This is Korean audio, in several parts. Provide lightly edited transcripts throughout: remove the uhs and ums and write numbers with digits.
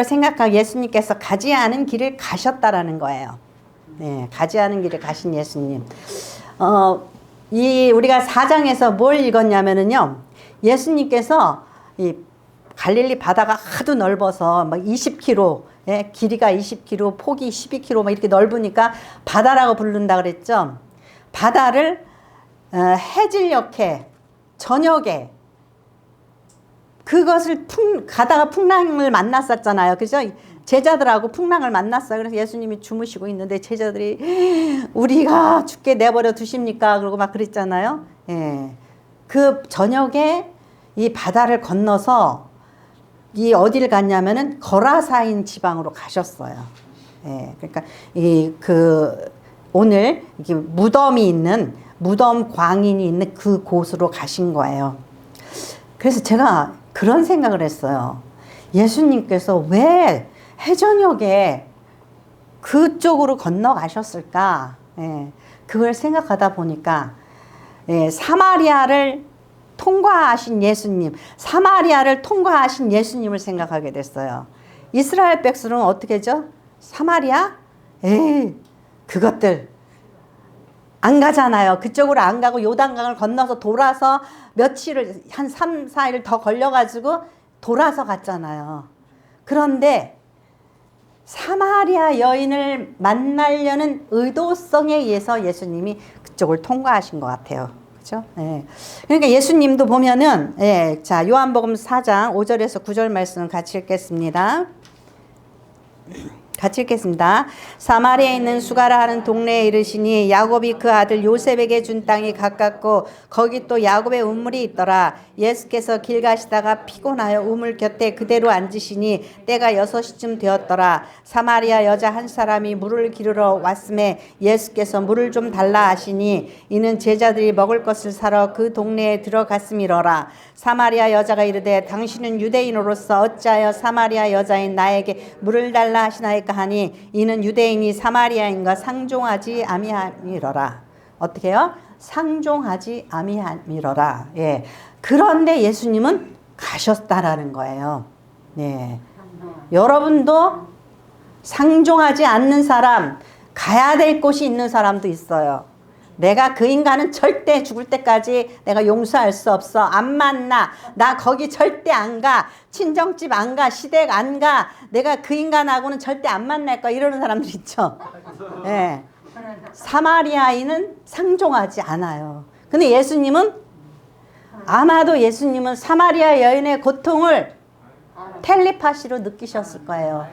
생각하고 예수님께서 가지 않은 길을 가셨다라는 거예요. 네, 가지 않은 길을 가신 예수님. 우리가 4장에서 뭘 읽었냐면은요, 예수님께서 이 갈릴리 바다가 하도 넓어서 막 20km, 예, 길이가 20km, 폭이 12km 막 이렇게 넓으니까 바다라고 부른다 그랬죠. 바다를 해질녘에 저녁에 그것을 가다가 풍랑을 만났었잖아요. 그죠? 제자들하고 풍랑을 만났어요. 그래서 예수님이 주무시고 있는데 제자들이 우리가 죽게 내버려 두십니까? 그러고 막 그랬잖아요. 예. 그 저녁에 이 바다를 건너서 이 어디를 갔냐면은 거라사인 지방으로 가셨어요. 예. 그러니까 오늘 이게 무덤이 있는 무덤 광인이 있는 그 곳으로 가신 거예요. 그래서 제가 그런 생각을 했어요. 예수님께서 왜 해저녁에 그쪽으로 건너가셨을까? 예, 그걸 생각하다 보니까 사마리아를 통과하신 예수님, 사마리아를 통과하신 예수님을 생각하게 됐어요. 이스라엘 백성은 어떻게 하죠? 사마리아? 에이, 그것들 안 가잖아요. 그쪽으로 안 가고 요단강을 건너서 돌아서 며칠을 한 3, 4일 더 걸려가지고 돌아서 갔잖아요. 그런데 사마리아 여인을 만나려는 의도성에 의해서 예수님이 그쪽을 통과하신 것 같아요. 그렇죠? 예. 그러니까 예수님도 보면은 자, 요한복음 4장 5절에서 9절 말씀을 같이 읽겠습니다. 같이 읽겠습니다. 사마리아에 있는 수가라 하는 동네에 이르시니 야곱이 그 아들 요셉에게 준 땅이 가깝고 거기 또 야곱의 우물이 있더라. 예수께서 길 가시다가 피곤하여 우물 곁에 그대로 앉으시니 때가 6시쯤 되었더라. 사마리아 여자 한 사람이 물을 기르러 왔음에 예수께서 물을 좀 달라 하시니 이는 제자들이 먹을 것을 사러 그 동네에 들어갔음이로라. 사마리아 여자가 이르되 당신은 유대인으로서 어찌하여 사마리아 여자인 나에게 물을 달라 하시나이까 하니 이는 유대인이 사마리아인과 상종하지 아미함이로라. 어떻게 해요? 상종하지 아미함이로라. 예. 그런데 예수님은 가셨다라는 거예요. 예. 여러분도 상종하지 않는 사람, 가야 될 곳이 있는 사람도 있어요. 내가 그 인간은 절대 죽을 때까지 내가 용서할 수 없어. 안 만나. 나 거기 절대 안 가. 친정집 안 가. 시댁 안 가. 내가 그 인간하고는 절대 안 만날 거야. 이러는 사람들 있죠. 예. 사마리아인은 상종하지 않아요. 근데 예수님은 아마도 예수님은 사마리아 여인의 고통을 텔레파시로 느끼셨을 거예요.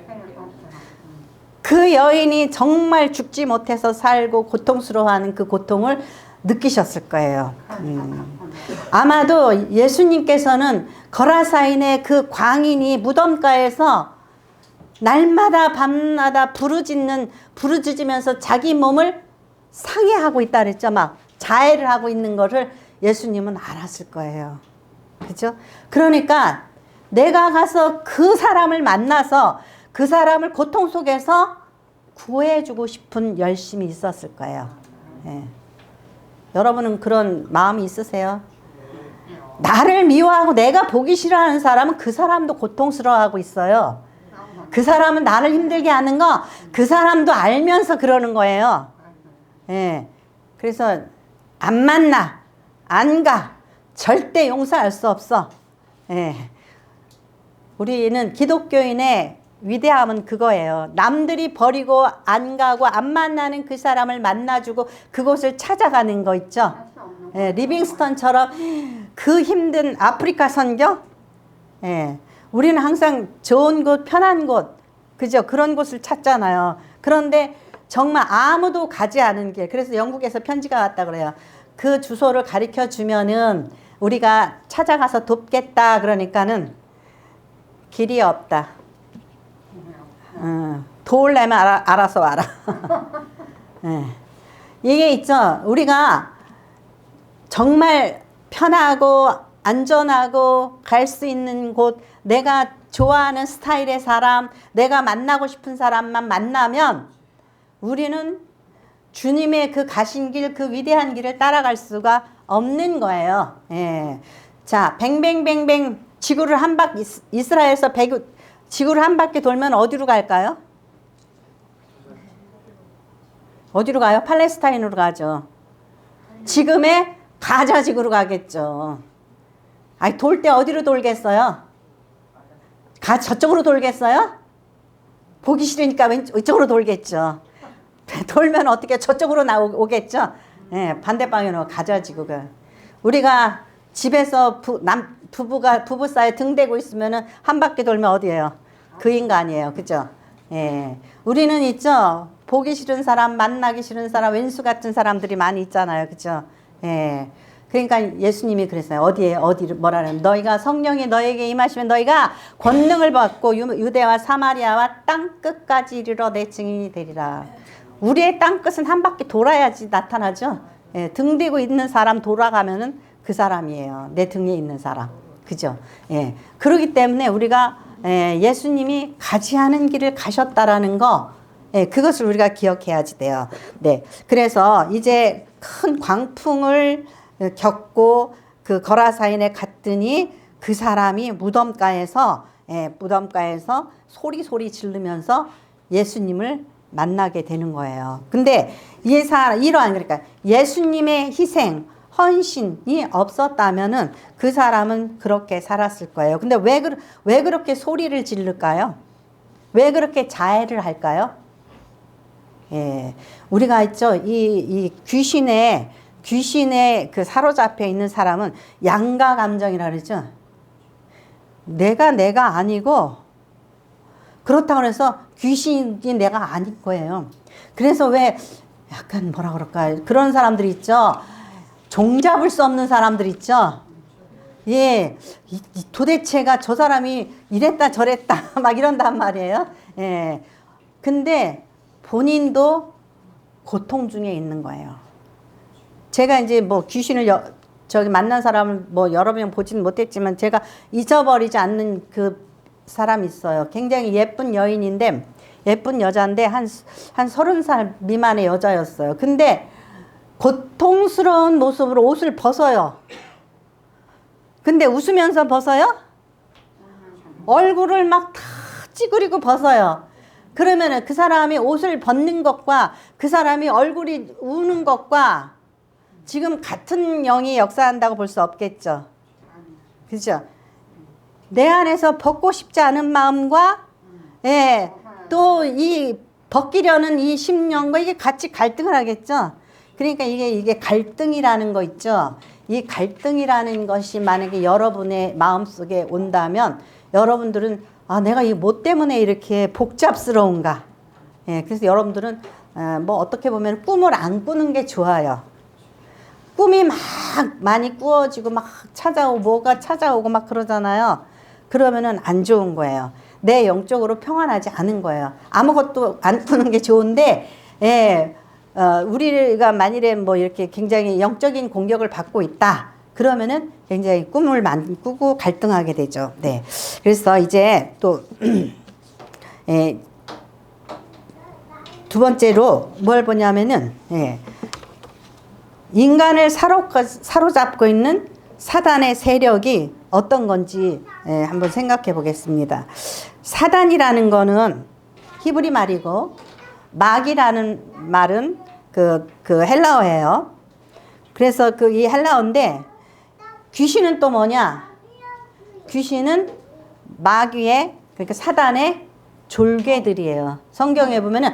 그 여인이 정말 죽지 못해서 살고 고통스러워하는 그 고통을 느끼셨을 거예요. 아마도 예수님께서는 거라사인의 그 광인이 무덤가에서 날마다 밤마다 부르짖으면서 자기 몸을 상해하고 있다 그랬죠. 막 자해를 하고 있는 거를 예수님은 알았을 거예요. 그렇죠? 그러니까 내가 가서 그 사람을 만나서 그 사람을 고통 속에서 구해주고 싶은 열심이 있었을 거예요. 예. 여러분은 그런 마음이 있으세요? 나를 미워하고 내가 보기 싫어하는 사람은 그 사람도 고통스러워하고 있어요. 그 사람은 나를 힘들게 하는 거 그 사람도 알면서 그러는 거예요. 예. 그래서 안 만나, 안 가, 절대 용서할 수 없어. 예. 우리는 기독교인의 위대함은 그거예요. 남들이 버리고 안 가고 안 만나는 그 사람을 만나주고 그곳을 찾아가는 거 있죠. 예, 리빙스턴처럼 그 힘든 아프리카 선교. 예, 우리는 항상 좋은 곳, 편한 곳, 그죠? 그런 곳을 찾잖아요. 그런데 정말 아무도 가지 않은 길. 그래서 영국에서 편지가 왔다 그래요. 그 주소를 가르쳐 주면은 우리가 찾아가서 돕겠다. 그러니까는 길이 없다. 도울려면 알아서 와라. 네. 이게 있죠. 우리가 정말 편하고 안전하고 갈 수 있는 곳, 내가 좋아하는 스타일의 사람, 내가 만나고 싶은 사람만 만나면 우리는 주님의 그 가신 길, 그 위대한 길을 따라갈 수가 없는 거예요. 예. 자, 뱅뱅뱅뱅 지구를 한 바퀴, 이스라엘에서 지구를 한 바퀴 돌면 어디로 갈까요? 어디로 가요? 팔레스타인으로 가죠. 지금의 가자 지구로 가겠죠. 아니, 돌 때 어디로 돌겠어요? 저쪽으로 돌겠어요? 보기 싫으니까 왼쪽으로 돌겠죠. 돌면 어떻게 저쪽으로 오겠죠? 예, 반대 방향으로 가자 지구가. 우리가 집에서 부부 사이에 등대고 있으면은 한 바퀴 돌면 어디예요? 그 인간이에요. 그죠? 예. 우리는 있죠. 보기 싫은 사람, 만나기 싫은 사람, 왼수 같은 사람들이 많이 있잖아요. 그죠? 예. 그러니까 예수님이 그랬어요. 뭐라는 너희가 성령이 너에게 임하시면 너희가 권능을 받고 유대와 사마리아와 땅 끝까지 이르러 내 증인이 되리라. 우리의 땅 끝은 한 바퀴 돌아야지 나타나죠. 예, 등 대고 있는 사람 돌아가면은 그 사람이에요. 내 등에 있는 사람. 그죠? 예. 그렇기 때문에 우리가 예수님이 가지 않은 길을 가셨다라는 거, 예, 그것을 우리가 기억해야지 돼요. 네. 그래서 이제 큰 광풍을 겪고 그 거라사인에 갔더니 그 사람이 무덤가에서 소리 지르면서 예수님을 만나게 되는 거예요. 근데 그러니까 예수님의 희생, 헌신이 없었다면은 그 사람은 그렇게 살았을 거예요. 근데 왜 그렇게 소리를 지를까요? 왜 그렇게 자해를 할까요? 예, 우리가 있죠. 이 귀신에 그 사로잡혀 있는 사람은 양가 감정이라 그러죠. 내가 아니고 그렇다고 해서 귀신이 내가 아닌 거예요. 그래서 왜 약간 뭐라 그럴까 그런 사람들이 있죠. 종잡을 수 없는 사람들 있죠. 예, 도대체가 저 사람이 이랬다 저랬다 막 이런단 말이에요. 예, 근데 본인도 고통 중에 있는 거예요. 제가 이제 뭐 귀신을 저기 만난 사람을 뭐 여러 명 보지는 못했지만 제가 잊어버리지 않는 그 사람이 있어요. 굉장히 예쁜 여인인데, 예쁜 여자인데 한 30살 미만의 여자였어요. 근데 고통스러운 모습으로 옷을 벗어요. 근데 웃으면서 벗어요? 얼굴을 막 다 찌그리고 벗어요. 그러면은 그 사람이 옷을 벗는 것과 그 사람이 얼굴이 우는 것과 지금 같은 영이 역사한다고 볼 수 없겠죠. 그죠? 내 안에서 벗고 싶지 않은 마음과, 예, 또 이 벗기려는 이 심령과 이게 같이 갈등을 하겠죠. 그러니까 이게 갈등이라는 거 있죠. 이 갈등이라는 것이 만약에 여러분의 마음속에 온다면 여러분들은 내가 이 뭐 때문에 이렇게 복잡스러운가. 예, 그래서 여러분들은 뭐 어떻게 보면 꿈을 안 꾸는 게 좋아요. 꿈이 막 많이 꾸어지고 막 뭐가 찾아오고 막 그러잖아요. 그러면은 안 좋은 거예요. 내 영적으로 평안하지 않은 거예요. 아무것도 안 꾸는 게 좋은데, 예, 우리가 만일에 뭐 이렇게 굉장히 영적인 공격을 받고 있다. 그러면은 굉장히 꿈을 많이 꾸고 갈등하게 되죠. 네. 그래서 이제 또, 예, 두 번째로 뭘 보냐면은, 예, 인간을 사로잡고 있는 사단의 세력이 어떤 건지 한번 생각해 보겠습니다. 사단이라는 거는 히브리 말이고 마귀라는 말은 그 헬라어예요. 그래서 이 헬라어인데 귀신은 또 뭐냐? 귀신은 마귀의 그러니까 사단의 졸개들이에요. 성경에 보면은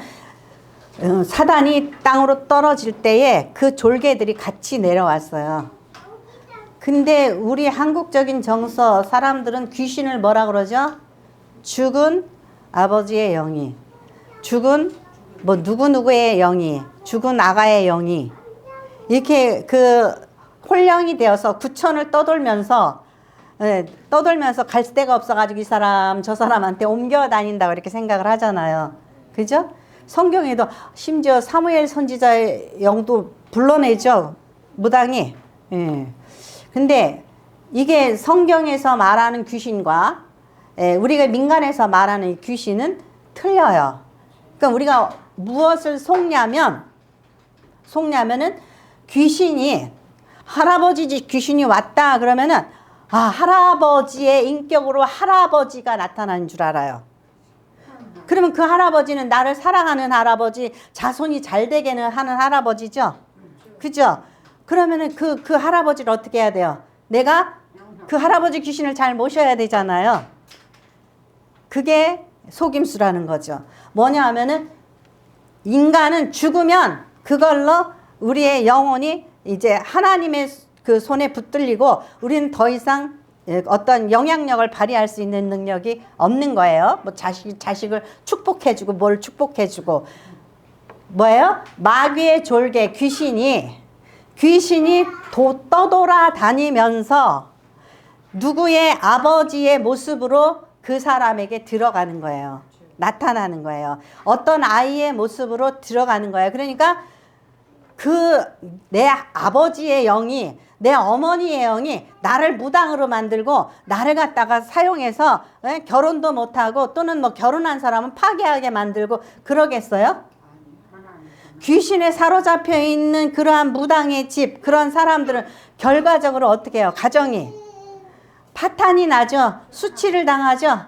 사단이 땅으로 떨어질 때에 그 졸개들이 같이 내려왔어요. 근데 우리 한국적인 정서 사람들은 귀신을 뭐라 그러죠? 죽은 아버지의 영이, 죽은 뭐 누구누구의 영이, 죽은 아가의 영이 이렇게 그 혼령이 되어서 구천을 떠돌면서 갈 데가 없어가지고 이 사람 저 사람한테 옮겨 다닌다고 이렇게 생각을 하잖아요. 그죠? 성경에도 심지어 사무엘 선지자의 영도 불러내죠. 무당이. 예. 근데 이게 성경에서 말하는 귀신과 우리가 민간에서 말하는 귀신은 틀려요. 그러니까 우리가 무엇을 속냐면은 귀신이 할아버지 집 귀신이 왔다 그러면은 아, 할아버지의 인격으로 할아버지가 나타나는 줄 알아요. 그러면 그 할아버지는 나를 사랑하는 할아버지, 자손이 잘 되게는 하는 할아버지죠. 그죠? 그러면은 그 할아버지를 어떻게 해야 돼요? 내가 그 할아버지 귀신을 잘 모셔야 되잖아요. 그게 속임수라는 거죠. 뭐냐 하면은 인간은 죽으면 그걸로 우리의 영혼이 이제 하나님의 그 손에 붙들리고 우리는 더 이상 어떤 영향력을 발휘할 수 있는 능력이 없는 거예요. 뭐 자식을 축복해주고 뭘 축복해주고 뭐예요? 마귀의 졸개 귀신이 떠돌아 다니면서 누구의 아버지의 모습으로 그 사람에게 들어가는 거예요. 나타나는 거예요. 어떤 아이의 모습으로 들어가는 거예요. 그러니까 내 아버지의 영이, 내 어머니의 영이 나를 무당으로 만들고 나를 갖다가 사용해서 결혼도 못하고 또는 뭐 결혼한 사람은 파괴하게 만들고 그러겠어요? 귀신에 사로잡혀 있는 그러한 무당의 집, 그런 사람들은 결과적으로 어떻게 해요? 가정이 파탄이 나죠. 수치를 당하죠.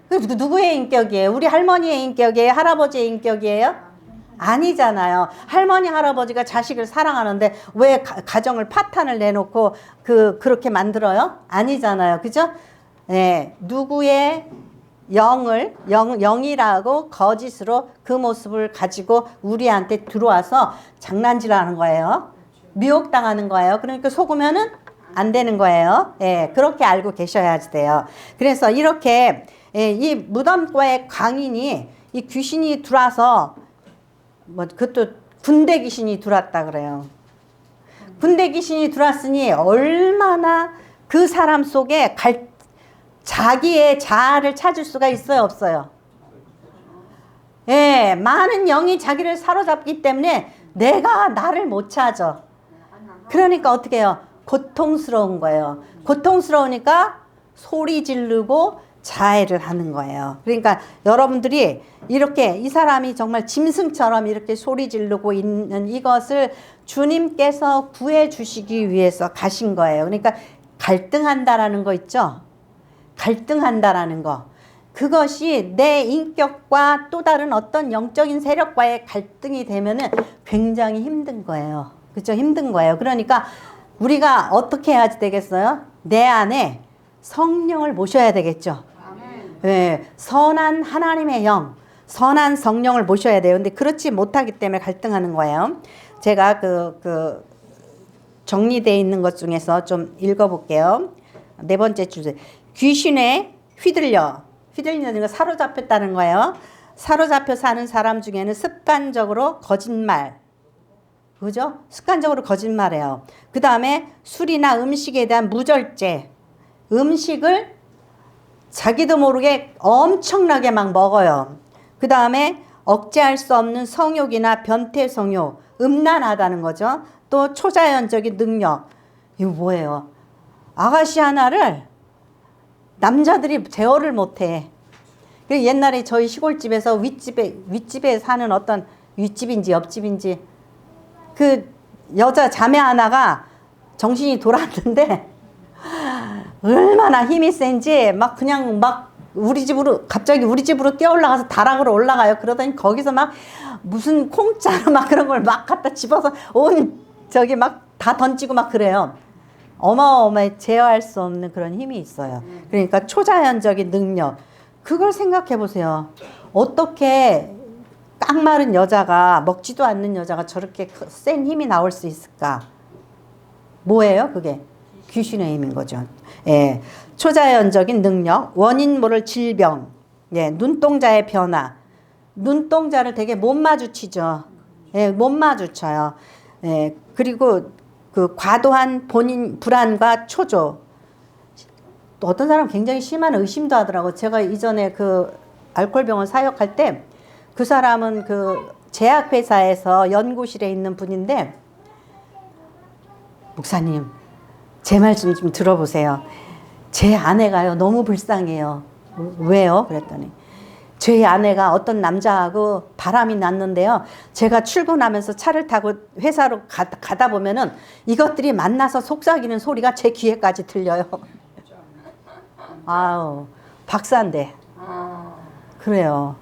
누구의 인격이에요? 우리 할머니의 인격이에요? 할아버지의 인격이에요? 아니잖아요. 할머니 할아버지가 자식을 사랑하는데 왜 가정을 파탄을 내놓고 그렇게 만들어요? 아니잖아요. 그죠? 네, 누구의 영이라고 거짓으로 그 모습을 가지고 우리한테 들어와서 장난질하는 거예요. 미혹당하는 거예요. 그러니까 속으면은 안 되는 거예요. 예, 그렇게 알고 계셔야지 돼요. 그래서 이렇게 이 무덤과의 광인이 이 귀신이 들어와서 뭐 그것도 군대 귀신이 들어왔다 그래요. 군대 귀신이 들어왔으니 얼마나 그 사람 속에 자기의 자아를 찾을 수가 있어요, 없어요? 예, 많은 영이 자기를 사로잡기 때문에 내가 나를 못 찾아. 그러니까 어떻게 해요? 고통스러운 거예요. 고통스러우니까 소리 지르고 자해를 하는 거예요. 그러니까 여러분들이 이렇게 이 사람이 정말 짐승처럼 이렇게 소리 지르고 있는 이것을 주님께서 구해 주시기 위해서 가신 거예요. 그러니까 갈등한다라는 거 있죠? 갈등한다라는 거. 그것이 내 인격과 또 다른 어떤 영적인 세력과의 갈등이 되면은 굉장히 힘든 거예요. 그렇죠? 힘든 거예요. 그러니까 우리가 어떻게 해야지 되겠어요? 내 안에 성령을 모셔야 되겠죠. 네, 선한 하나님의 영, 선한 성령을 모셔야 돼요. 근데 그렇지 못하기 때문에 갈등하는 거예요. 제가 정리되어 있는 것 중에서 좀 읽어볼게요. 네 번째 주제. 귀신에 휘둘리는 거 사로잡혔다는 거예요. 사로잡혀 사는 사람 중에는 습관적으로 거짓말, 그죠? 습관적으로 거짓말해요. 그 다음에 술이나 음식에 대한 무절제, 음식을 자기도 모르게 엄청나게 막 먹어요. 그 다음에 억제할 수 없는 성욕이나 변태 성욕, 음란하다는 거죠. 또 초자연적인 능력. 이거 뭐예요? 아가씨 하나를 남자들이 제어를 못해. 옛날에 저희 시골집에서 윗집에 사는 어떤 윗집인지 옆집인지 그 여자 자매 하나가 정신이 돌았는데 얼마나 힘이 센지 그냥 갑자기 우리 집으로 뛰어 올라가서 다락으로 올라가요. 그러더니 거기서 무슨 콩자루 그런 걸 갖다 집어서 다 던지고 그래요. 어마어마해. 제어할 수 없는 그런 힘이 있어요. 그러니까 초자연적인 능력. 그걸 생각해 보세요. 어떻게 깡마른 여자가, 먹지도 않는 여자가 저렇게 센 힘이 나올 수 있을까? 뭐예요, 그게? 귀신의 힘인 거죠. 예. 초자연적인 능력, 원인 모를 질병, 예. 눈동자의 변화. 눈동자를 되게 못 마주치죠. 예, 못 마주쳐요. 예. 그리고 과도한 본인 불안과 초조. 또 어떤 사람은 굉장히 심한 의심도 하더라고. 제가 이전에 알코올병원 사역할 때 그 사람은 제약회사에서 연구실에 있는 분인데, 목사님, 제 말씀 좀 들어보세요. 제 아내가요, 너무 불쌍해요. 왜요? 그랬더니, 제 아내가 어떤 남자하고 바람이 났는데요. 제가 출근하면서 차를 타고 회사로 가다 보면은 이것들이 만나서 속삭이는 소리가 제 귀에까지 들려요. 아우, 박사인데. 그래요.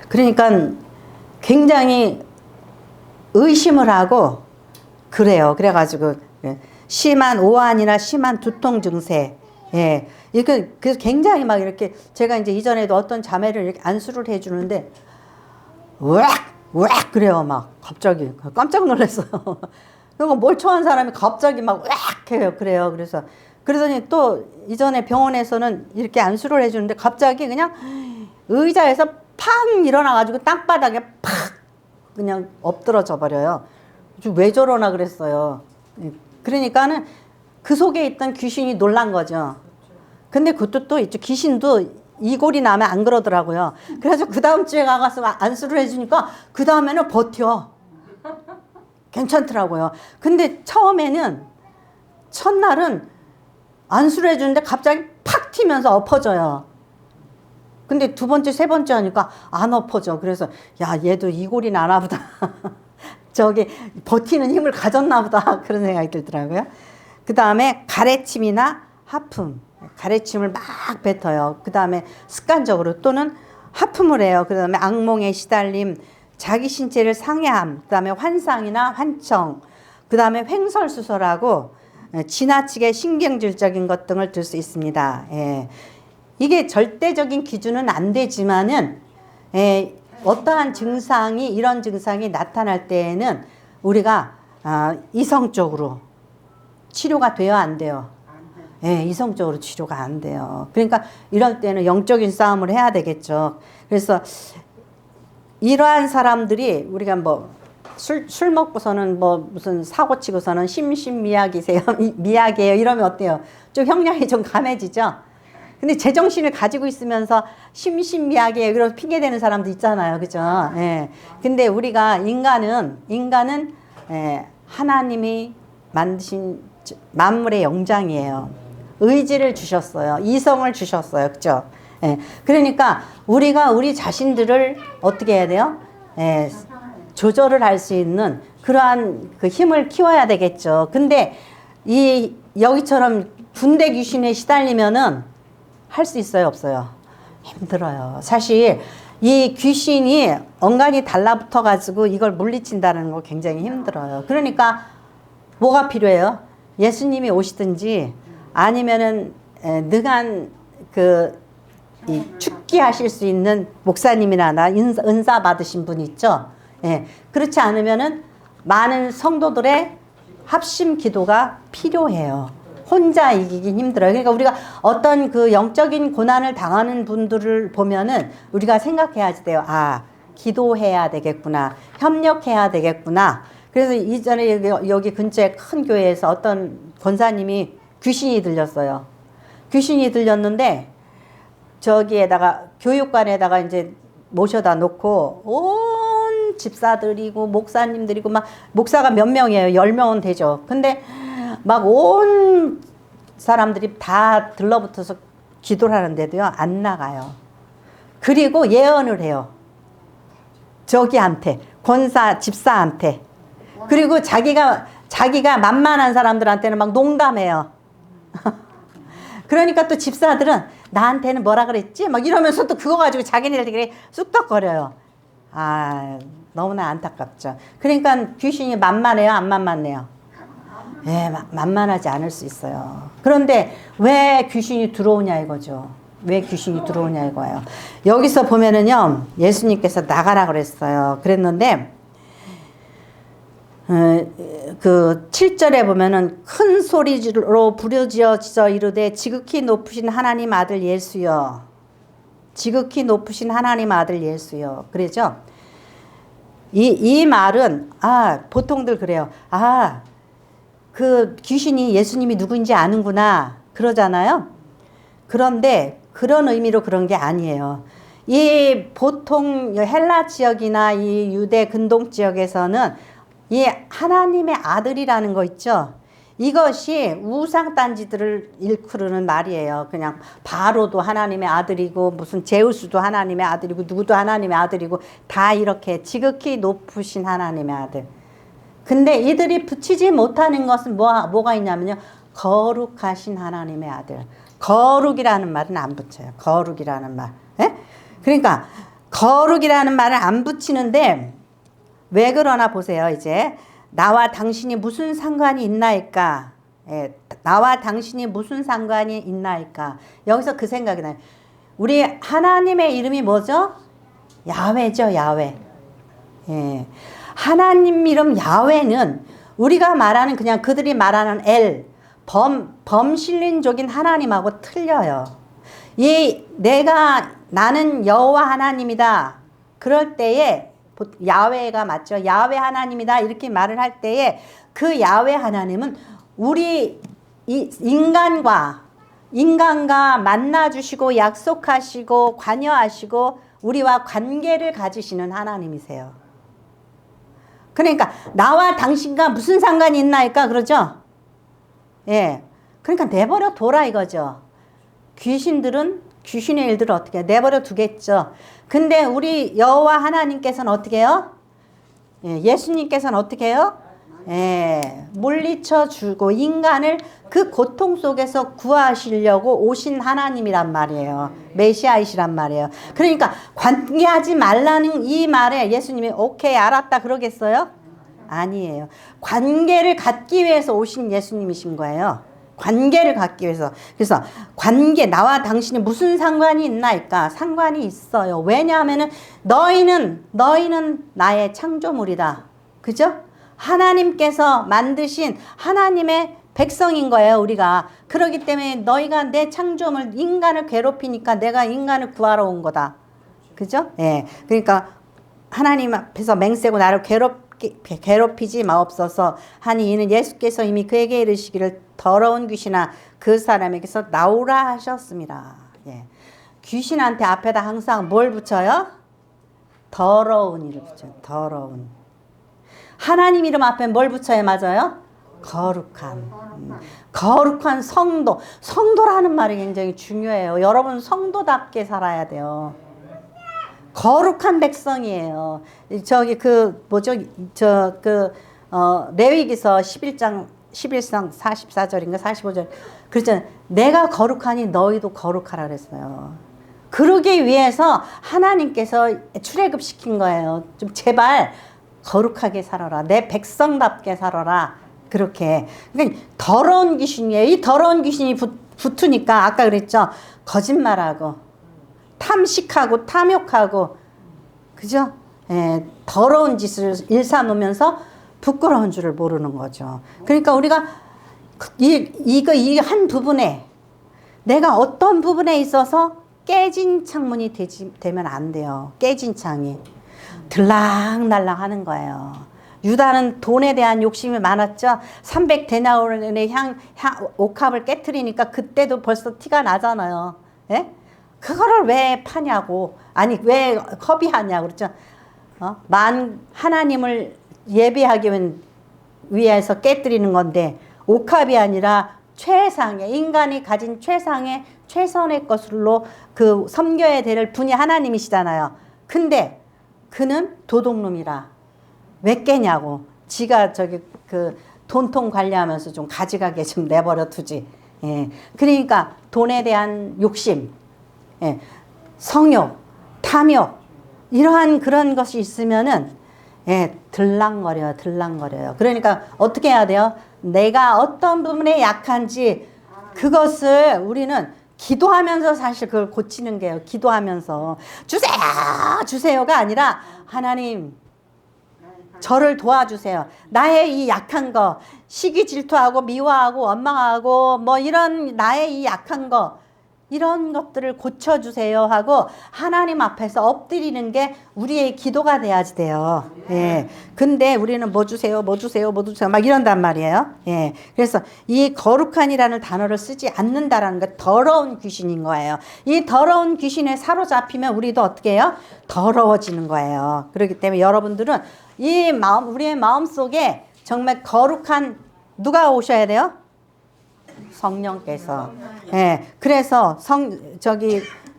그러니까 굉장히 의심을 하고 그래요. 그래가지고 심한 오한이나 심한 두통 증세. 예. 이렇게, 그래서 굉장히 막 이렇게, 제가 이제 이전에도 어떤 자매를 이렇게 안수를 해주는데, 으악! 그래요. 막, 갑자기. 깜짝 놀랐어요. 그리고 멀쩡한 사람이 갑자기 막, 으악! 해요. 그래요. 그러더니 또 이전에 병원에서는 이렇게 안수를 해주는데, 갑자기 그냥 의자에서 팡 일어나가지고 땅바닥에 팍! 그냥 엎드러져 버려요. 왜 저러나 그랬어요. 그러니까는 그 속에 있던 귀신이 놀란 거죠. 근데 그것도 또 있죠. 귀신도 이골이 나면 안 그러더라고요. 그래서 그 다음 주에 가서 안수를 해주니까 그 다음에는 버텨. 괜찮더라고요. 근데 첫날은 안수를 해주는데 갑자기 팍 튀면서 엎어져요. 근데 두 번째, 세 번째 하니까 안 엎어져. 그래서 야, 얘도 이골이 나나 보다. 저기 버티는 힘을 가졌나 보다. 그런 생각이 들더라고요. 그 다음에 가래침이나 하품. 가래침을 막 뱉어요. 그 다음에 습관적으로 또는 하품을 해요. 그 다음에 악몽에 시달림, 자기 신체를 상해함, 그 다음에 환상이나 환청, 그 다음에 횡설수설하고 지나치게 신경질적인 것 등을 들 수 있습니다. 예. 이게 절대적인 기준은 안 되지만은 어떠한 증상이 이런 증상이 나타날 때에는 우리가 이성적으로 치료가 돼요, 안 돼요? 예, 이성적으로 치료가 안 돼요. 그러니까 이럴 때는 영적인 싸움을 해야 되겠죠. 그래서 이러한 사람들이 우리가 뭐 술 먹고서는 뭐 무슨 사고 치고서는 심신미약이세요, 미약이에요 이러면 어때요? 좀 형량이 좀 강해지죠. 근데 제정신을 가지고 있으면서 심신미약이에요 이러면서 핑계대는 사람도 있잖아요, 그죠? 예. 근데 우리가 인간은 하나님이 만드신 만물의 영장이에요. 의지를 주셨어요. 이성을 주셨어요. 그죠? 예. 그러니까 우리가 우리 자신들을 어떻게 해야 돼요? 예. 조절을 할 수 있는 그러한 그 힘을 키워야 되겠죠. 근데 여기처럼 군대 귀신에 시달리면은 할 수 있어요, 없어요? 힘들어요. 사실 이 귀신이 엉간이 달라붙어 가지고 이걸 물리친다는 거 굉장히 힘들어요. 그러니까 뭐가 필요해요? 예수님이 오시든지 아니면은 능한 축기하실 수 있는 목사님이나 은사 받으신 분 있죠. 예. 그렇지 않으면은 많은 성도들의 합심 기도가 필요해요. 혼자 이기긴 힘들어요. 그러니까 우리가 어떤 그 영적인 고난을 당하는 분들을 보면은 우리가 생각해야 돼요. 아, 기도해야 되겠구나. 협력해야 되겠구나. 그래서 이전에 여기 근처에 큰 교회에서 어떤 권사님이 귀신이 들렸어요. 귀신이 들렸는데 저기에다가 교육관에다가 이제 모셔다 놓고 온 집사들이고 목사님들이고 막 목사가 몇 명이에요? 10명은 되죠. 근데 막 온 사람들이 다 들러붙어서 기도를 하는데도요 안 나가요. 그리고 예언을 해요. 저기한테 권사 집사한테. 그리고 자기가 만만한 사람들한테는 막 농담해요. 그러니까 또 집사들은 나한테는 뭐라 그랬지? 막 이러면서 또 그거 가지고 자기네들끼리 쑥덕거려요. 아, 너무나 안타깝죠. 그러니까 귀신이 만만해요, 안 만만해요? 예, 만만하지 않을 수 있어요. 그런데 왜 귀신이 들어오냐 이거죠. 왜 귀신이 들어오냐 이거예요. 여기서 보면은요, 예수님께서 나가라 그랬어요. 그랬는데, 그 7절에 보면은 큰 소리로 부르짖어 이르되 지극히 높으신 하나님 아들 예수여. 지극히 높으신 하나님 아들 예수여. 그러죠? 이 말은, 보통들 그래요. 그 귀신이 예수님이 누군지 아는구나. 그러잖아요. 그런데 그런 의미로 그런 게 아니에요. 이 보통 헬라 지역이나 이 유대 근동 지역에서는 이 하나님의 아들이라는 거 있죠. 이것이 우상단지들을 일컬는 말이에요. 그냥 바로도 하나님의 아들이고 무슨 제우스도 하나님의 아들이고 누구도 하나님의 아들이고 다 이렇게 지극히 높으신 하나님의 아들. 근데 이들이 붙이지 못하는 것은 뭐가 있냐면요. 거룩하신 하나님의 아들. 거룩이라는 말은 안 붙여요. 거룩이라는 말. 예? 그러니까 거룩이라는 말을 안 붙이는데 왜 그러나 보세요. 이제 나와 당신이 무슨 상관이 있나이까? 예, 나와 당신이 무슨 상관이 있나이까? 여기서 그 생각이 나요. 우리 하나님의 이름이 뭐죠? 야훼죠, 야훼. 예. 하나님 이름 야훼는 우리가 말하는 그냥 그들이 말하는 범신론적인 하나님하고 틀려요. 나는 여호와 하나님이다. 그럴 때에 야훼가 맞죠. 야훼 하나님이다 이렇게 말을 할 때에 그 야훼 하나님은 우리 인간과 만나주시고 약속하시고 관여하시고 우리와 관계를 가지시는 하나님이세요. 그러니까 나와 당신과 무슨 상관이 있나이까 그러죠. 예, 그러니까 내버려 둬라 이거죠. 귀신의 일들을 어떻게 해요? 내버려 두겠죠. 근데 우리 여호와 하나님께서는 어떻게 해요? 예, 예수님께서는 어떻게 해요? 예, 물리쳐 주고 인간을 그 고통 속에서 구하시려고 오신 하나님이란 말이에요. 메시아이시란 말이에요. 그러니까 관계하지 말라는 이 말에 예수님이 오케이 알았다 그러겠어요? 아니에요. 관계를 갖기 위해서 오신 예수님이신 거예요. 관계를 갖기 위해서. 그래서 나와 당신이 무슨 상관이 있나이까? 상관이 있어요. 왜냐하면은 너희는 나의 창조물이다. 그죠? 하나님께서 만드신 하나님의 백성인 거예요, 우리가. 그렇기 때문에 너희가 내 창조물, 인간을 괴롭히니까 내가 인간을 구하러 온 거다. 그죠? 예. 그러니까 하나님 앞에서 맹세고 나를 괴롭히지 마옵소서 하니 이는 예수께서 이미 그에게 이르시기를 더러운 귀신아 그 사람에게서 나오라 하셨습니다. 예. 귀신한테 앞에다 항상 뭘 붙여요? 더러운 이를 붙여요. 더러운. 하나님 이름 앞에 뭘 붙여야 맞아요? 거룩한. 거룩한 성도. 성도라는 말이 굉장히 중요해요. 여러분 성도답게 살아야 돼요. 거룩한 백성이에요. 레위기서 11장 44절인가 45절. 그렇잖아요. 내가 거룩하니 너희도 거룩하라 그랬어요. 그러기 위해서 하나님께서 출애굽시킨 거예요. 좀 제발 거룩하게 살아라. 내 백성답게 살아라. 그렇게. 그러니까 더러운 귀신이에요. 이 더러운 귀신이 붙으니까 아까 그랬죠. 거짓말하고 탐식하고 탐욕하고 그죠? 예, 더러운 짓을 일삼으면서 부끄러운 줄을 모르는 거죠. 그러니까 우리가 이 한 부분에 내가 어떤 부분에 있어서 깨진 창문이 되면 안 돼요. 깨진 창이 들락날락 하는 거예요. 유다는 돈에 대한 욕심이 많았죠. 300데나리온의 옥합을 깨트리니까 그때도 벌써 티가 나잖아요. 예? 그거를 왜 파냐고. 아니 왜 허비하냐고 그랬죠. 하나님을 예배하기 위해서 깨뜨리는 건데 옥합이 아니라 최상의 인간이 가진 최선의 것으로 그 섬겨야 될 분이 하나님이시잖아요. 근데 그는 도둑놈이라 왜 깨냐고. 지가 그 돈통 관리하면서 좀 가지가게 좀 내버려 두지. 예. 그러니까 돈에 대한 욕심, 예. 성욕, 탐욕 이러한 그런 것이 있으면은 예, 들락거려요. 그러니까 어떻게 해야 돼요? 내가 어떤 부분에 약한지 그것을 우리는 기도하면서 사실 그걸 고치는 게요. 기도하면서 주세요가 아니라 하나님 저를 도와주세요. 나의 이 약한 거 시기 질투하고 미워하고 원망하고 뭐 이런 나의 이 약한 거 이런 것들을 고쳐주세요 하고 하나님 앞에서 엎드리는 게 우리의 기도가 돼야지 돼요. 예. 근데 우리는 뭐 주세요 막 이런단 말이에요. 예. 그래서 이 거룩한이라는 단어를 쓰지 않는다라는 게 더러운 귀신인 거예요. 이 더러운 귀신에 사로잡히면 우리도 어떻게 해요? 더러워지는 거예요. 그렇기 때문에 여러분들은 우리의 마음 속에 정말 거룩한 누가 오셔야 돼요? 성령께서. 예. 그래서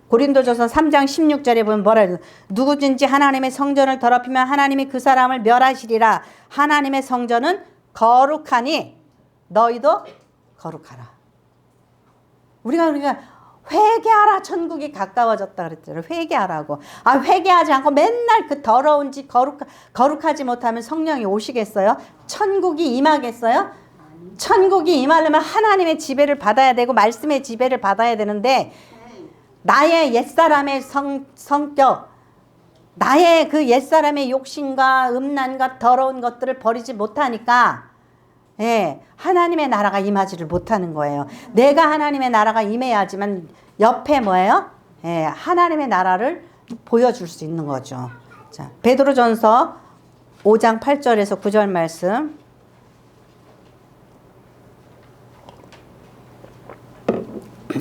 고린도전서 3장 16절에 보면 뭐라 해요? 누구든지 하나님의 성전을 더럽히면 하나님이 그 사람을 멸하시리라. 하나님의 성전은 거룩하니 너희도 거룩하라. 우리가 회개하라. 천국이 가까워졌다 그랬잖아요. 회개하라고. 회개하지 않고 맨날 그 더러운 짓 거룩하지 못하면 성령이 오시겠어요? 천국이 임하겠어요? 천국이 임하려면 하나님의 지배를 받아야 되고 말씀의 지배를 받아야 되는데 나의 옛사람의 성격, 나의 그 옛사람의 욕심과 음란과 더러운 것들을 버리지 못하니까 하나님의 나라가 임하지를 못하는 거예요. 내가 하나님의 나라가 임해야지만 옆에 뭐예요? 하나님의 나라를 보여줄 수 있는 거죠. 자, 베드로전서 5장 8절에서 9절 말씀.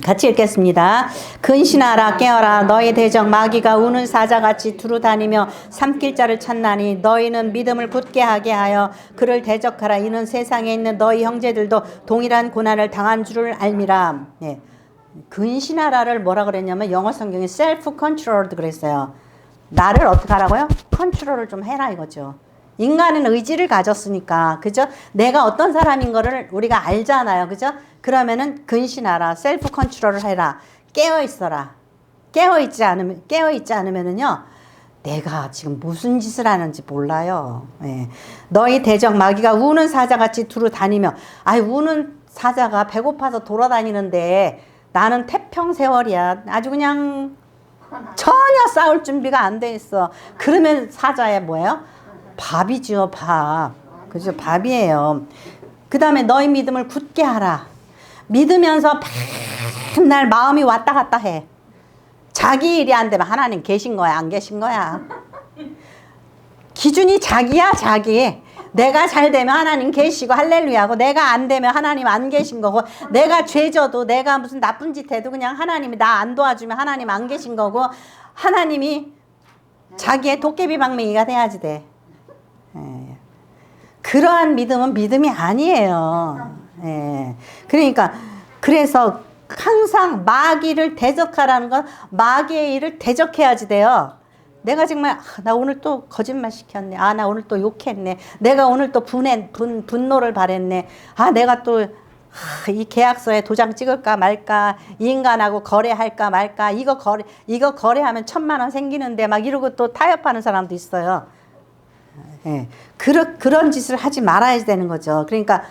같이 읽겠습니다. 근신하라 깨어라 너희 대적 마귀가 우는 사자같이 두루 다니며 삼킬 자를 찾나니 너희는 믿음을 굳게 하게 하여 그를 대적하라. 이는 세상에 있는 너희 형제들도 동일한 고난을 당한 줄을 알미라. 근신하라를 뭐라 그랬냐면 영어 성경에 self controlled 그랬어요. 나를 어떻게 하라고요? 컨트롤을 좀 해라 이거죠. 인간은 의지를 가졌으니까, 그죠? 내가 어떤 사람인 거를 우리가 알잖아요, 그죠? 그러면은 근신하라, 셀프 컨트롤을 해라, 깨어 있어라. 깨어 있지 않으면은요, 내가 지금 무슨 짓을 하는지 몰라요. 너희 대적 마귀가 우는 사자같이 두루 다니며, 우는 사자가 배고파서 돌아다니는데 나는 태평세월이야. 아주 그냥 전혀 싸울 준비가 안 돼 있어. 그러면 사자의 뭐예요? 밥이죠, 밥. 그죠? 밥이에요. 그 다음에 너희 믿음을 굳게 하라. 믿으면서 맨날 마음이 왔다 갔다 해. 자기 일이 안 되면 하나님 계신 거야, 안 계신 거야? 기준이 자기야, 자기. 내가 잘 되면 하나님 계시고 할렐루야고, 내가 안 되면 하나님 안 계신 거고, 내가 죄져도 내가 무슨 나쁜 짓 해도 그냥 하나님이 나 안 도와주면 하나님 안 계신 거고, 하나님이 자기의 도깨비 방맹이가 돼야지 돼. 그러한 믿음은 믿음이 아니에요. 그러니까 그래서 항상 마귀를 대적하라는 건 마귀의 일을 대적해야지 돼요. 내가 정말 나 오늘 또 거짓말 시켰네. 나 오늘 또 욕했네. 내가 오늘 또 분노를 발했네. 내가 또 이 계약서에 도장 찍을까 말까, 이 인간하고 거래할까 말까, 이거 거래하면 1,000,000원 생기는데 막 이러고 또 타협하는 사람도 있어요. 그런 짓을 하지 말아야 되는 거죠. 그러니까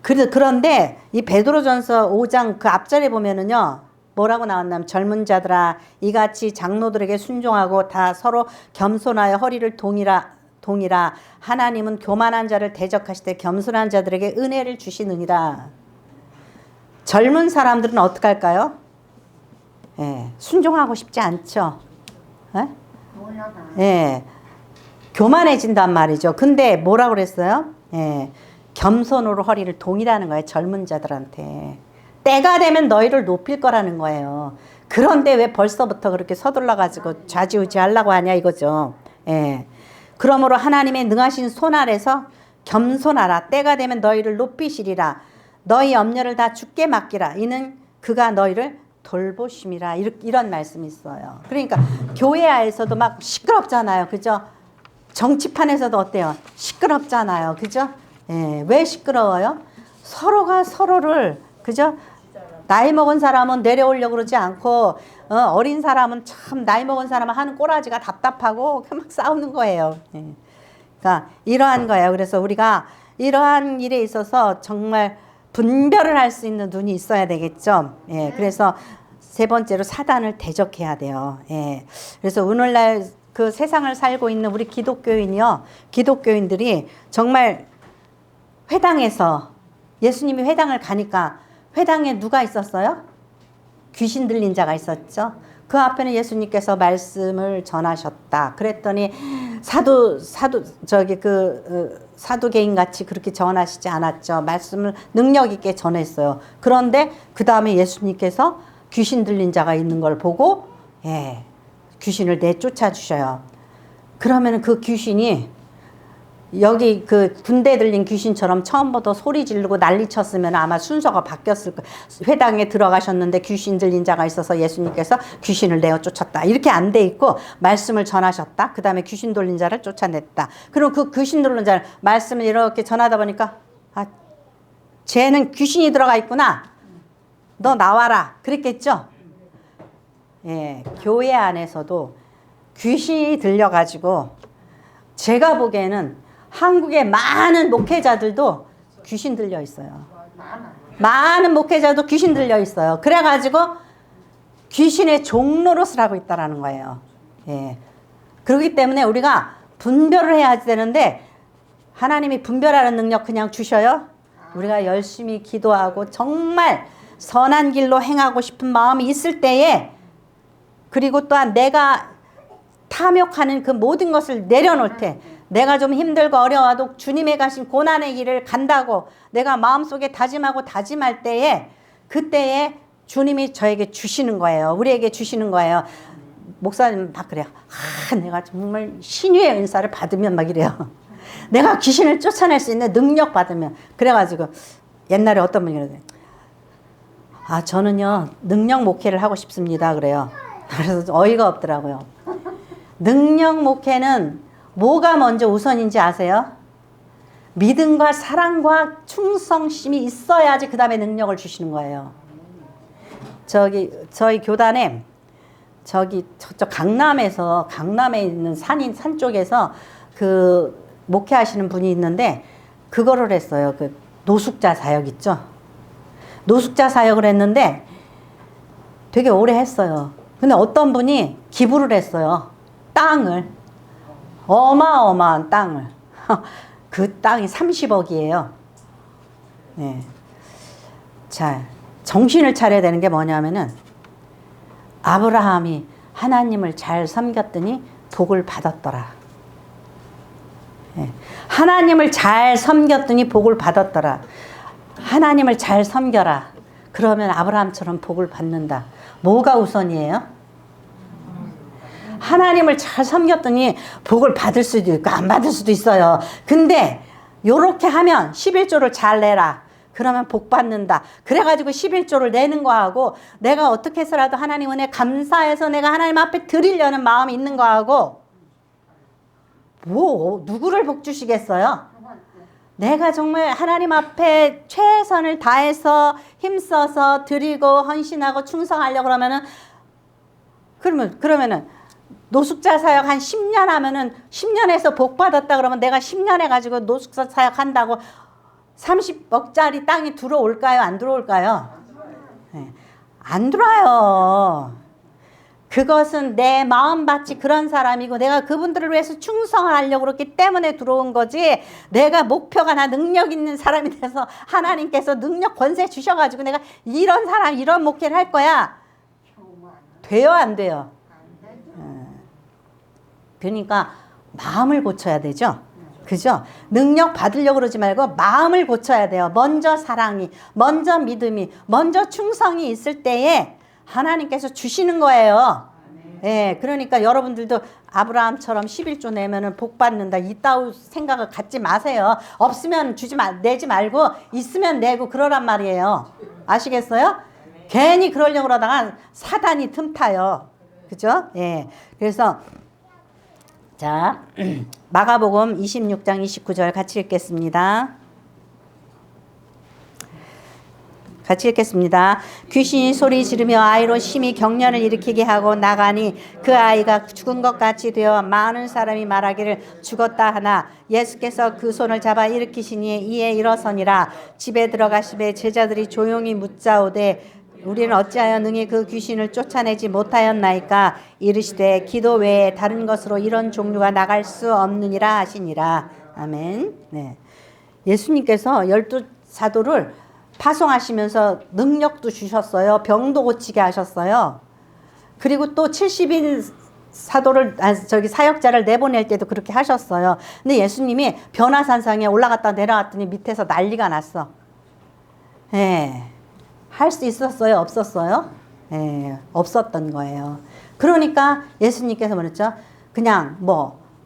그런데 이 베드로전서 5장 그 앞절에 보면은요, 뭐라고 나왔냐면 젊은 자들아 이같이 장로들에게 순종하고 다 서로 겸손하여 허리를 동이라. 하나님은 교만한 자를 대적하시되 겸손한 자들에게 은혜를 주시느니라. 젊은 사람들은 어떻게 할까요? 순종하고 싶지 않죠. 교만해진단 말이죠. 근데 뭐라고 그랬어요? 겸손으로 허리를 동이라는 거예요. 젊은 자들한테. 때가 되면 너희를 높일 거라는 거예요. 그런데 왜 벌써부터 그렇게 서둘러가지고 좌지우지 하려고 하냐 이거죠. 그러므로 하나님의 능하신 손 아래서 겸손하라. 때가 되면 너희를 높이시리라. 너희 염려를 다 주께 맡기라. 이는 그가 너희를 돌보심이라. 이런 말씀이 있어요. 그러니까 교회 안에서도 막 시끄럽잖아요. 그죠? 정치판에서도 어때요? 시끄럽잖아요. 그죠? 왜 시끄러워요? 서로가 서로를, 그죠? 나이 먹은 사람은 내려오려고 그러지 않고, 어린 사람은 참 나이 먹은 사람은 하는 꼬라지가 답답하고 막 싸우는 거예요. 그러니까 이러한 거예요. 그래서 우리가 이러한 일에 있어서 정말 분별을 할 수 있는 눈이 있어야 되겠죠. 그래서 세 번째로 사단을 대적해야 돼요. 그래서 오늘날 그 세상을 살고 있는 우리 기독교인들이 정말 회당에서 예수님이 회당을 가니까 회당에 누가 있었어요? 귀신 들린 자가 있었죠. 그 앞에는 예수님께서 말씀을 전하셨다. 그랬더니 사두개인 같이 그렇게 전하시지 않았죠. 말씀을 능력 있게 전했어요. 그런데 그 다음에 예수님께서 귀신 들린 자가 있는 걸 보고 귀신을 내쫓아 주셔요. 그러면 그 귀신이 여기 그 군대 들린 귀신처럼 처음부터 소리 지르고 난리 쳤으면 아마 순서가 바뀌었을 거예요. 회당에 들어가셨는데 귀신 들린 자가 있어서 예수님께서 귀신을 내어 쫓았다. 이렇게 안 돼 있고 말씀을 전하셨다. 그 다음에 귀신 돌린 자를 쫓아냈다. 그럼 그 귀신 돌린 자를 말씀을 이렇게 전하다 보니까 아, 쟤는 귀신이 들어가 있구나. 너 나와라. 그랬겠죠? 예, 교회 안에서도 귀신이 들려가지고 제가 보기에는 한국의 많은 목회자들도 귀신 들려 있어요. 많은 목회자도 귀신 들려 있어요. 그래가지고 귀신의 종노릇을 하고 있다라는 거예요. 예. 그렇기 때문에 우리가 분별을 해야 되는데 하나님이 분별하는 능력 그냥 주셔요. 우리가 열심히 기도하고 정말 선한 길로 행하고 싶은 마음이 있을 때에 그리고 또한 내가 탐욕하는 그 모든 것을 내려놓을 때 내가 좀 힘들고 어려워도 주님의 가신 고난의 길을 간다고 내가 마음속에 다짐할 때에 그때에 주님이 저에게 주시는 거예요. 우리에게 주시는 거예요. 목사님 막 그래요. 내가 정말 신유의 은사를 받으면 막 이래요. 내가 귀신을 쫓아낼 수 있는 능력 받으면. 그래가지고 옛날에 어떤 분이 그러더니 저는요 능력 목회를 하고 싶습니다. 그래요. 그래서 어이가 없더라고요. 능력 목회는 뭐가 먼저 우선인지 아세요? 믿음과 사랑과 충성심이 있어야지 그 다음에 능력을 주시는 거예요. 저희 교단에 저쪽 강남에 있는 산 쪽에서 그 목회하시는 분이 있는데 그거를 했어요. 그 노숙자 사역 있죠? 노숙자 사역을 했는데 되게 오래 했어요. 근데 어떤 분이 기부를 했어요. 땅을. 어마어마한 땅을. 그 땅이 30억이에요. 네. 자, 정신을 차려야 되는 게 뭐냐면은 아브라함이 하나님을 잘 섬겼더니 복을 받았더라. 네. 하나님을 잘 섬겼더니 복을 받았더라. 하나님을 잘 섬겨라. 그러면 아브라함처럼 복을 받는다. 뭐가 우선이에요? 하나님을 잘 섬겼더니 복을 받을 수도 있고 안 받을 수도 있어요. 근데 요렇게 하면 11조를 잘 내라. 그러면 복 받는다. 그래가지고 11조를 내는 거하고 내가 어떻게 해서라도 하나님 은혜 감사해서 내가 하나님 앞에 드리려는 마음이 있는 거하고 누구를 복 주시겠어요? 내가 정말 하나님 앞에 최선을 다해서 힘써서 드리고 헌신하고 충성하려고 그러면은 노숙자 사역 한 10년 하면은 10년에서 복 받았다 그러면 내가 10년 해가지고 노숙자 사역 한다고 30억짜리 땅이 들어올까요? 안 들어올까요? 네. 안 들어와요. 그것은 내 마음밭이 그런 사람이고 내가 그분들을 위해서 충성을 하려고 그렇기 때문에 들어온 거지 내가 목표가 나 능력 있는 사람이 돼서 하나님께서 능력 권세 주셔가지고 내가 이런 사람 이런 목회를 할 거야. 돼요 안 돼요? 그러니까 마음을 고쳐야 되죠. 그죠? 능력 받으려고 그러지 말고 마음을 고쳐야 돼요. 먼저 사랑이, 먼저 믿음이, 먼저 충성이 있을 때에 하나님께서 주시는 거예요. 예, 그러니까 여러분들도 아브라함처럼 11조 내면은 복 받는다. 이따위 생각을 갖지 마세요. 없으면 내지 말고 있으면 내고 그러란 말이에요. 아시겠어요? 괜히 그러려고 그러다가 사단이 틈타요. 그죠? 예. 그래서 자, 마가복음 26장 29절 같이 읽겠습니다. 같이 읽겠습니다. 귀신이 소리 지르며 아이로 심히 격려를 일으키게 하고 나가니 그 아이가 죽은 것 같이 되어 많은 사람이 말하기를 죽었다 하나 예수께서 그 손을 잡아 일으키시니 이에 일어서니라. 집에 들어가시매 제자들이 조용히 묻자오되 우리는 어찌하여 능히 그 귀신을 쫓아내지 못하였나이까. 이르시되 기도 외에 다른 것으로 이런 종류가 나갈 수 없느니라 하시니라. 아멘. 네. 예수님께서 12사도를 파송하시면서 능력도 주셨어요. 병도 고치게 하셨어요. 그리고 또 70인 사역자를 내보낼 때도 그렇게 하셨어요. 근데 예수님이 변화산상에 올라갔다 내려갔더니 밑에서 난리가 났어. 예. 할 수 있었어요? 없었어요? 예, 없었던 거예요. 그러니까 예수님께서 뭐랬죠? 그냥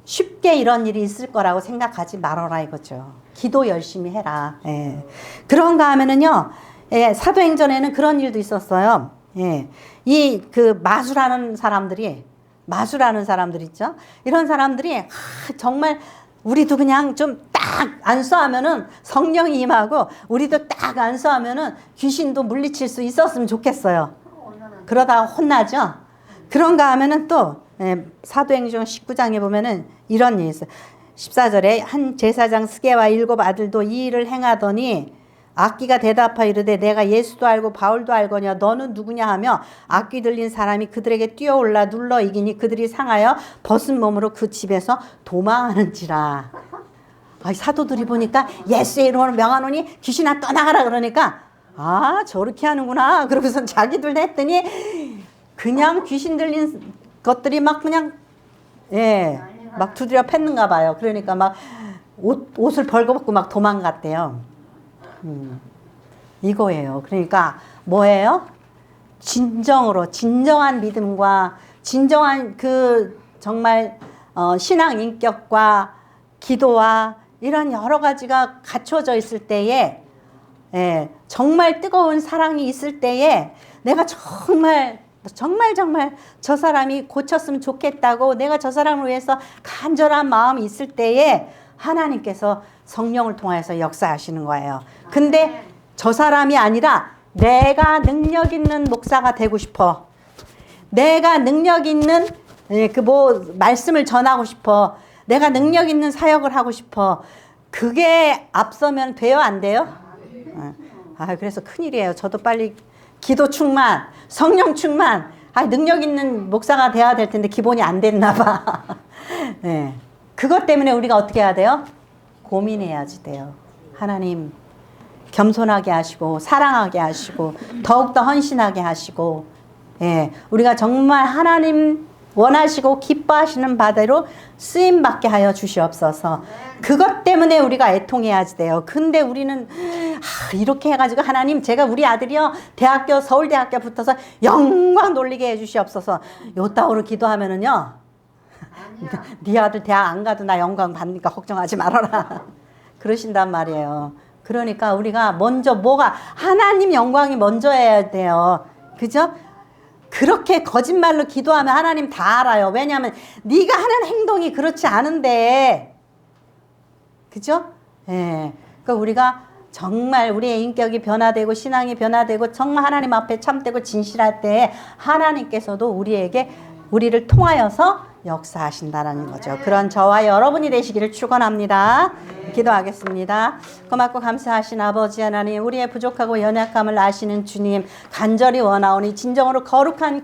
쉽게 이런 일이 있을 거라고 생각하지 말아라 이거죠. 기도 열심히 해라. 예. 그런가 하면은요, 예, 사도행전에는 그런 일도 있었어요. 예. 이 그 마술하는 사람들 있죠. 이런 사람들이 정말 우리도 그냥 좀 딱 안수하면은 성령이 임하고 우리도 딱 안수하면은 귀신도 물리칠 수 있었으면 좋겠어요. 그러다가 혼나죠. 그런가 하면은 또 예, 사도행전 19장에 보면은 이런 일이 있어요. 14절에 한 제사장 스게와 7 아들도 이 일을 행하더니 악기가 대답하여 이르되 내가 예수도 알고 바울도 알거냐 너는 누구냐 하며 악기 들린 사람이 그들에게 뛰어올라 눌러 이기니 그들이 상하여 벗은 몸으로 그 집에서 도망하는지라. 사도들이 보니까 예수의 이름으로 명하노니 귀신아 떠나가라 그러니까 저렇게 하는구나. 그러고서 자기들 했더니 그냥 귀신 들린 것들이 막 그냥 예, 막 두드려 팼는가 봐요. 그러니까 막 옷을 벌거벗고 막 도망갔대요. 이거예요. 그러니까 뭐예요? 진정한 믿음과 진정한 그 정말 신앙 인격과 기도와 이런 여러 가지가 갖춰져 있을 때에 예, 정말 뜨거운 사랑이 있을 때에 내가 정말 저 사람이 고쳤으면 좋겠다고 내가 저 사람을 위해서 간절한 마음이 있을 때에 하나님께서 성령을 통해서 역사하시는 거예요. 근데 저 사람이 아니라 내가 능력 있는 목사가 되고 싶어. 내가 능력 있는 말씀을 전하고 싶어. 내가 능력 있는 사역을 하고 싶어. 그게 앞서면 돼요, 안 돼요? 그래서 큰일이에요. 저도 빨리 기도 충만, 성령 충만, 능력 있는 목사가 돼야 될 텐데 기본이 안 됐나 봐. 네. 그것 때문에 우리가 어떻게 해야 돼요? 고민해야지 돼요. 하나님 겸손하게 하시고 사랑하게 하시고 더욱더 헌신하게 하시고 예, 우리가 정말 하나님 원하시고 기뻐하시는 바대로 쓰임받게 하여 주시옵소서. 그것 때문에 우리가 애통해야지 돼요. 근데 우리는 이렇게 해가지고 하나님 제가 우리 아들이요 서울대학교 붙어서 영광 돌리게 해주시옵소서. 요따오로 기도하면은요 네 아들 대학 안 가도 나 영광 받으니까 걱정하지 말아라 그러신단 말이에요. 그러니까 우리가 먼저 하나님 영광이 먼저 해야 돼요. 그죠? 그렇게 거짓말로 기도하면 하나님 다 알아요. 왜냐하면 네가 하는 행동이 그렇지 않은데 그죠? 예. 그러니까 우리가 정말 우리의 인격이 변화되고 신앙이 변화되고 정말 하나님 앞에 참되고 진실할 때 하나님께서도 우리를 통하여서 역사하신다라는 거죠. 그런 저와 여러분이 되시기를 축원합니다. 기도하겠습니다. 고맙고 감사하신 아버지 하나님, 우리의 부족하고 연약함을 아시는 주님, 간절히 원하오니 진정으로 거룩한